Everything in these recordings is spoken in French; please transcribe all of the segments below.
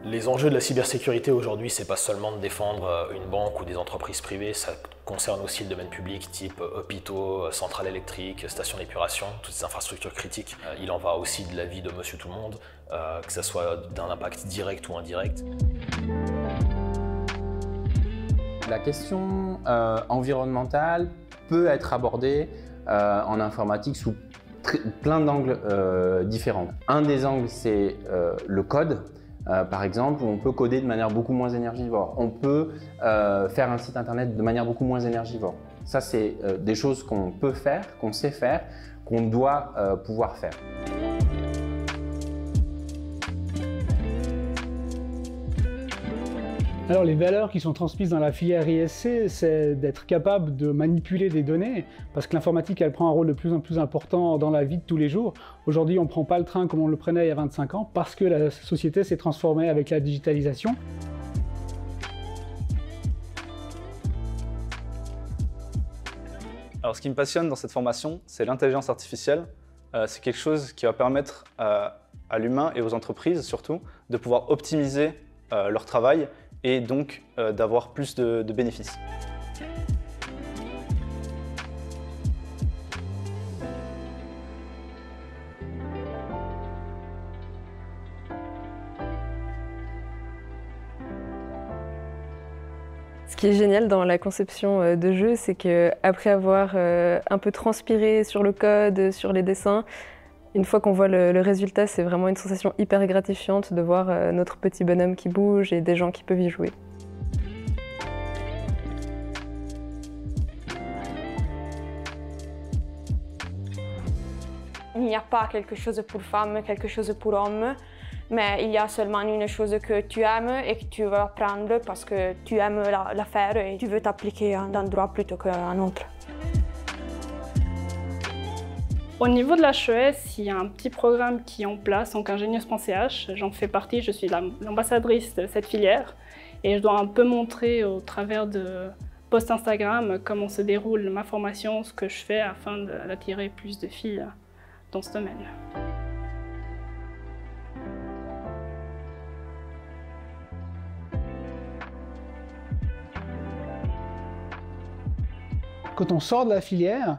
Les enjeux de la cybersécurité aujourd'hui, c'est pas seulement de défendre une banque ou des entreprises privées, ça concerne aussi le domaine public, type hôpitaux, centrales électriques, stations d'épuration, toutes ces infrastructures critiques. Il en va aussi de la vie de monsieur tout le monde, que ce soit d'un impact direct ou indirect. La question environnementale peut être abordée en informatique sous plein d'angles différents. Un des angles, c'est le code. Par exemple, où on peut coder de manière beaucoup moins énergivore. On peut faire un site internet de manière beaucoup moins énergivore. Ça, c'est des choses qu'on peut faire, qu'on sait faire, qu'on doit pouvoir faire. Alors les valeurs qui sont transmises dans la filière ISC, c'est d'être capable de manipuler des données, parce que l'informatique, elle prend un rôle de plus en plus important dans la vie de tous les jours. Aujourd'hui, on ne prend pas le train comme on le prenait il y a 25 ans, parce que la société s'est transformée avec la digitalisation. Alors ce qui me passionne dans cette formation, c'est l'intelligence artificielle. C'est quelque chose qui va permettre à l'humain et aux entreprises surtout de pouvoir optimiser leur travail et donc d'avoir plus de bénéfices. Ce qui est génial dans la conception de jeu, c'est qu'après avoir un peu transpiré sur le code, sur les dessins, une fois qu'on voit le résultat, c'est vraiment une sensation hyper gratifiante de voir notre petit bonhomme qui bouge et des gens qui peuvent y jouer. Il n'y a pas quelque chose pour femmes, quelque chose pour hommes, mais il y a seulement une chose que tu aimes et que tu veux apprendre parce que tu aimes la faire et tu veux t'appliquer à un endroit plutôt qu'à un autre. Au niveau de l'HES, il y a un petit programme qui est en place en qu'ingénieuse.ch. J'en fais partie, je suis l'ambassadrice de cette filière et je dois un peu montrer au travers de posts Instagram comment se déroule ma formation, ce que je fais afin d'attirer plus de filles dans ce domaine. Quand on sort de la filière,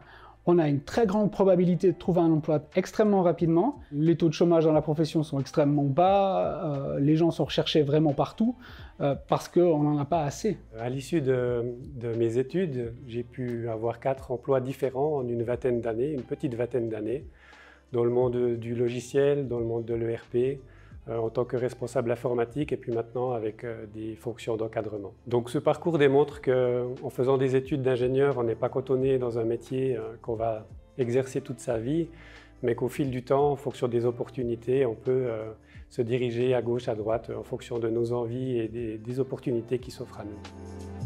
on a une très grande probabilité de trouver un emploi extrêmement rapidement. Les taux de chômage dans la profession sont extrêmement bas, les gens sont recherchés vraiment partout parce qu'on n'en a pas assez. À l'issue de mes études, j'ai pu avoir 4 emplois différents en une vingtaine d'années, une petite vingtaine d'années, dans le monde du logiciel, dans le monde de l'ERP, en tant que responsable informatique et puis maintenant avec des fonctions d'encadrement. Donc ce parcours démontre qu'en faisant des études d'ingénieur, on n'est pas cantonné dans un métier qu'on va exercer toute sa vie, mais qu'au fil du temps, en fonction des opportunités, on peut se diriger à gauche, à droite, en fonction de nos envies et des opportunités qui s'offrent à nous.